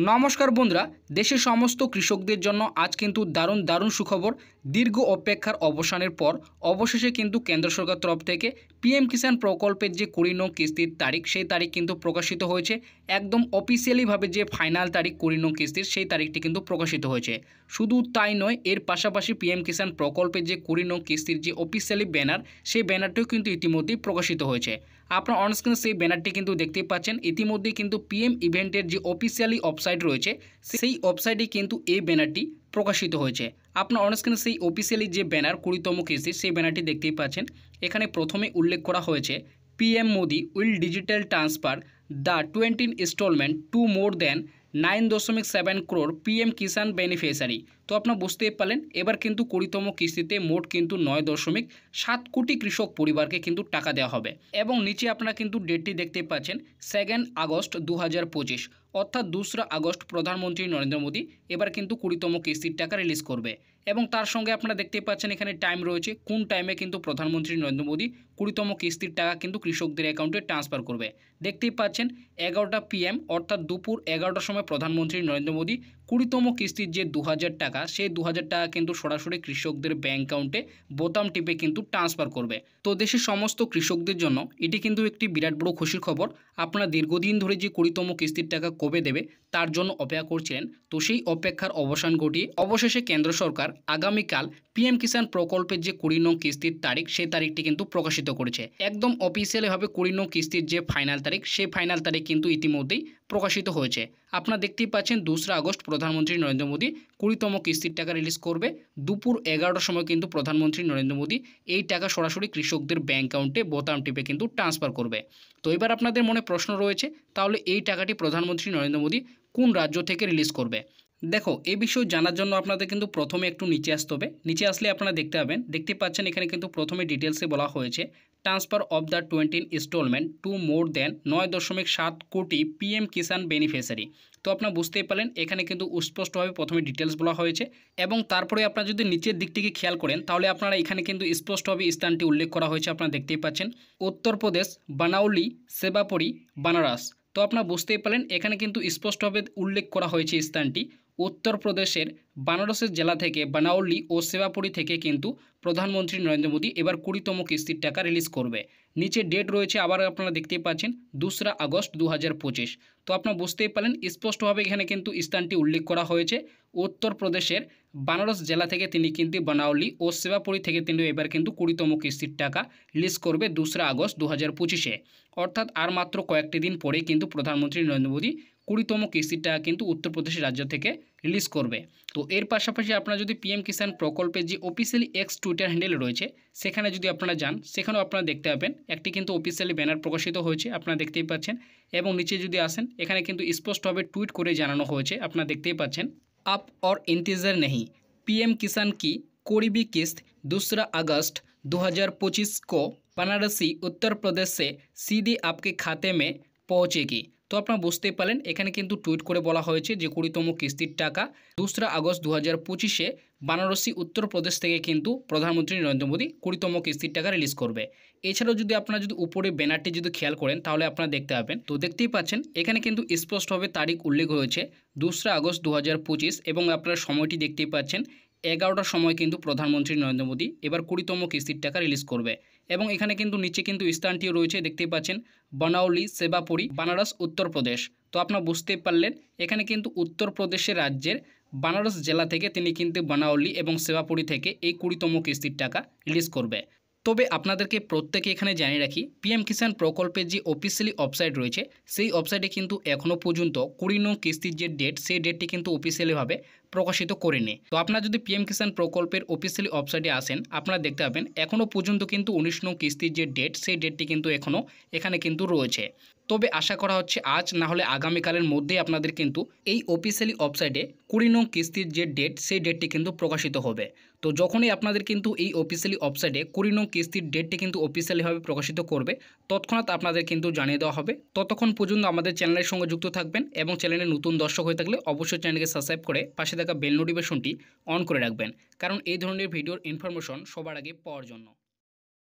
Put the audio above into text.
নমস্কার বন্ধুরা, দেশের সমস্ত কৃষকদের জন্য আজ কিন্তু দারুণ সুখবর। দীর্ঘ অপেক্ষার অবসানের পর অবশেষে কিন্তু কেন্দ্র সরকার তরফ থেকে পিএম কিষাণ প্রকল্পের যে 20 নং কিস্তির তারিখ, সেই তারিখ কিন্তু প্রকাশিত হয়েছে। একদম অফিসিয়ালিভাবে যে ফাইনাল তারিখ 20 নং কিস্তির, সেই তারিখটি কিন্তু প্রকাশিত হয়েছে। শুধু তাই নয়, এর পাশাপাশি পিএম কিষাণ প্রকল্পের যে 20 নং কিস্তির যে অফিসিয়ালি ব্যানার, সেই ব্যানারটিও কিন্তু ইতিমধ্যেই প্রকাশিত হয়েছে। আপনার অনস্ক্রিনে সেই ব্যানারটি কিন্তু দেখতেই পাচ্ছেন। ইতিমধ্যেই কিন্তু পিএম ইভেন্টের যে অফিসিয়ালি ওয়েবসাইট রয়েছে, সেই ওয়েবসাইটে কিন্তু এই ব্যানারটি প্রকাশিত হয়েছে। আপনার অনস্ক্রিনে সেই অফিসিয়ালি যে ব্যানার 20তম কিস্তি, সেই ব্যানারটি দেখতেই পাচ্ছেন। এখানে প্রথমে উল্লেখ করা হয়েছে, PM Modi will digital transfer the 20 installment to more than 9.7 crore PM Kisan beneficiary. তো আপনারা বুঝতেই পারলেন, এবার কিন্তু 20তম কিস্তিতে মোট কিন্তু 9.7 কোটি কৃষক পরিবারকে কিন্তু টাকা দেওয়া হবে। এবং নিচে আপনারা কিন্তু ডেটটি দেখতে পাচ্ছেন, 2 আগস্ট 2025, অর্থাৎ 2 আগস্ট প্রধানমন্ত্রী নরেন্দ্র মোদী এবার কিন্তু 20তম কিস্তির টাকা রিলিজ করবে। এবং তার সঙ্গে আপনারা দেখতে পাচ্ছেন এখানে টাইম রয়েছে, কোন টাইমে কিন্তু প্রধানমন্ত্রী নরেন্দ্র মোদী 20তম কিস্তির টাকা কিন্তু কৃষকদের অ্যাকাউন্টে ট্রান্সফার করবে। দেখতেই পাচ্ছেন 11টা PM, অর্থাৎ দুপুর 11টার সময় প্রধানমন্ত্রী নরেন্দ্র মোদী 20তম কিস্তির যে 2000 টাকা, সেই 2000 টাকা কিন্তু সরাসরি কৃষকদের ব্যাঙ্ক অ্যাকাউন্টে বোতাম টিপে কিন্তু ট্রান্সফার করবে। তো দেশের সমস্ত কৃষকদের জন্য এটি কিন্তু একটি বিরাট বড় খুশির খবর। আপনারা দীর্ঘদিন ধরে যে 20তম কিস্তির টাকা কবে দেবে তার জন্য অপেক্ষা করছিলেন, তো সেই অপেক্ষার অবসান ঘটিয়ে অবশেষে কেন্দ্র সরকার আগামীকাল পিএম কিষাণ প্রকল্পের যে 20 নং কিস্তির তারিখ, সেই তারিখটি কিন্তু প্রকাশিত করেছে। একদম অফিসিয়ালিভাবে 20 নং কিস্তির যে ফাইনাল তারিখ, সেই ফাইনাল তারিখ কিন্তু ইতিমধ্যেই প্রকাশিত হয়েছে। আপনারা দেখতেই পাচ্ছেন 2 আগস্ট প্রধানমন্ত্রী নরেন্দ্র মোদী 20তম কিস্তির টাকা রিলিজ করবে। দুপুর 11টার সময় কিন্তু প্রধানমন্ত্রী নরেন্দ্র মোদী এই টাকা সরাসরি কৃষকদের ব্যাঙ্ক অ্যাকাউন্টে বোতাম টিপে কিন্তু ট্রান্সফার করবে। তো এবার আপনাদের মনে প্রশ্ন রয়েছে, তাহলে এই টাকাটি প্রধানমন্ত্রী নরেন্দ্র মোদী কোন রাজ্য থেকে রিলিজ করবে? দেখো, এই বিষয়ে জানার জন্য আপনাদের কিন্তু প্রথমে একটু নিচে আসতে হবে। নিচে আসলে আপনারা দেখতে পাচ্ছেন এখানে কিন্তু প্রথমে ডিটেলসে বলা হয়েছে, transfer of the 20 installment to more than 9.7 কোটি পিএম কিষাণ বেনিফিশিয়ারি। তো আপনারা বুঝতেই পারলেন, এখানে কিন্তু স্পষ্টভাবে প্রথমে ডিটেলস বলা হয়েছে। এবং তারপরে আপনারা যদি নিচের দিকটিকে খেয়াল করেন, তাহলে আপনারা এখানে কিন্তু স্পষ্টভাবে স্থানটি উল্লেখ করা হয়েছে। আপনারা দেখতেই পাচ্ছেন, উত্তরপ্রদেশ, বানাউলি, সেবাপুরি, বানারস। তো আপনারা বুঝতেই পারলেন, এখানে কিন্তু স্পষ্টভাবে উল্লেখ করা হয়েছে স্থানটি উত্তরপ্রদেশের বানারসের জেলা থেকে, বানাউলি ও সেবাপুরি থেকে কিন্তু প্রধানমন্ত্রী নরেন্দ্র মোদী এবার 20তম কিস্তির টাকা রিলিজ করবে। নিচে ডেট রয়েছে, আবার আপনারা দেখতেই পাচ্ছেন 2 আগস্ট 2025। তো আপনারা বুঝতেই পারলেন, স্পষ্টভাবে এখানে কিন্তু স্থানটি উল্লেখ করা হয়েছে উত্তরপ্রদেশের বানারস জেলা থেকে তিনি কিন্তু বানাউলি ও সেবাপুরি থেকে তিনি এবার কিন্তু 20তম কিস্তির টাকা রিলিজ করবে 2 আগস্ট 2025-এ। অর্থাৎ আর মাত্র কয়েকটি দিন পরেই কিন্তু প্রধানমন্ত্রী নরেন্দ্র মোদী 20তম কিস্তির টাকা কিন্তু উত্তরপ্রদেশ রাজ্য থেকে রিলিজ করবে। তো এর পাশাপাশি আপনারা যদি পিএম কিষাণ প্রকল্পের যে অফিসিয়ালি এক্স টুইটার হ্যান্ডেল রয়েছে, সেখানে যদি আপনারা যান, সেখানেও আপনারা দেখতে পাবেন একটি কিন্তু অফিসিয়ালি ব্যানার প্রকাশিত হয়েছে, আপনারা দেখতেই পাচ্ছেন। এবং নিচে যদি আসেন, এখানে কিন্তু স্পষ্টভাবে টুইট করে জানানো হয়েছে, আপনারা দেখতেই পাচ্ছেন, आप और इंतज़ार नहीं, पीएम किसान की करीबी किस्त 2 अगस्त 2025 को बनारसी उत्तर प्रदेश से सीधे आपके खाते में पहुँचेगी। তো আপনারা বুঝতেই পারলেন, এখানে কিন্তু টুইট করে বলা হয়েছে যে 20তম কিস্তির টাকা 2 আগস্ট 2025-এ বানারসি উত্তরপ্রদেশ থেকে কিন্তু প্রধানমন্ত্রী নরেন্দ্র মোদী 20তম কিস্তির টাকা রিলিজ করবে। এছাড়াও যদি আপনারা যদি উপরে ব্যানারটি যদি খেয়াল করেন, তাহলে আপনারা দেখতে পাবেন, তো দেখতেই পাচ্ছেন এখানে কিন্তু স্পষ্টভাবে তারিখ উল্লেখ হয়েছে 2 আগস্ট 2025, এবং আপনারা সময়টি দেখতেই পাচ্ছেন 11টার সময় কিন্তু প্রধানমন্ত্রী নরেন্দ্র মোদী এবার 20তম কিস্তির টাকা রিলিজ করবে। এবং এখানে কিন্তু নিচে কিন্তু স্থানটিও রয়েছে, দেখতেই পাচ্ছেন, বানাউলি, সেবাপুরি, বানারস, উত্তরপ্রদেশ। তো আপনারা বুঝতেই পারলেন, এখানে কিন্তু উত্তরপ্রদেশের রাজ্যের বানারস জেলা থেকে তিনি কিন্তু বানাউলি এবং সেবাপুরি থেকে এই 20তম কিস্তির টাকা রিলিজ করবে। তবে আপনাদেরকে প্রত্যেকে এখানে জানিয়ে রাখি, পিএম কিষাণ প্রকল্পের যে অফিসিয়ালি ওয়েবসাইট রয়েছে, সেই ওয়েবসাইটে কিন্তু এখনও পর্যন্ত 20 নং কিস্তির যে ডেট, সেই ডেটটি কিন্তু অফিসিয়ালিভাবে প্রকাশিত করেনি। তো আপনারা যদি পিএম কিষাণ প্রকল্পের অফিসিয়ালি ওয়েবসাইটে আসেন, আপনারা দেখতে পাবেন এখনও পর্যন্ত কিন্তু 19 নং কিস্তির যে ডেট, সেই ডেটটি কিন্তু এখনও এখানে কিন্তু রয়েছে। তবে আশা করা হচ্ছে আজ না হলে আগামীকালের মধ্যেই আপনাদের কিন্তু এই অফিসিয়ালি ওয়েবসাইটে 20 নং কিস্তির যে ডেট, সেই ডেটটি কিন্তু প্রকাশিত হবে। তো যখনই আপনাদের কিন্তু এই অফিসিয়ালি ওয়েবসাইটে 20 নং কিস্তির ডেটটি কিন্তু অফিসিয়ালিভাবে প্রকাশিত করবে, তৎক্ষণাৎ আপনাদের কিন্তু জানিয়ে দেওয়া হবে। ততক্ষণ পর্যন্ত আমাদের চ্যানেলের সঙ্গে যুক্ত থাকবেন, এবং চ্যানেলে নতুন দর্শক হয়ে থাকলে অবশ্যই চ্যানেলকে সাবস্ক্রাইব করে পাশে থাকা বেল নোটিফিকেশনটি অন করে রাখবেন, কারণ এই ধরনের ভিডিওর ইনফরমেশন সবার আগে পাওয়ার জন্য।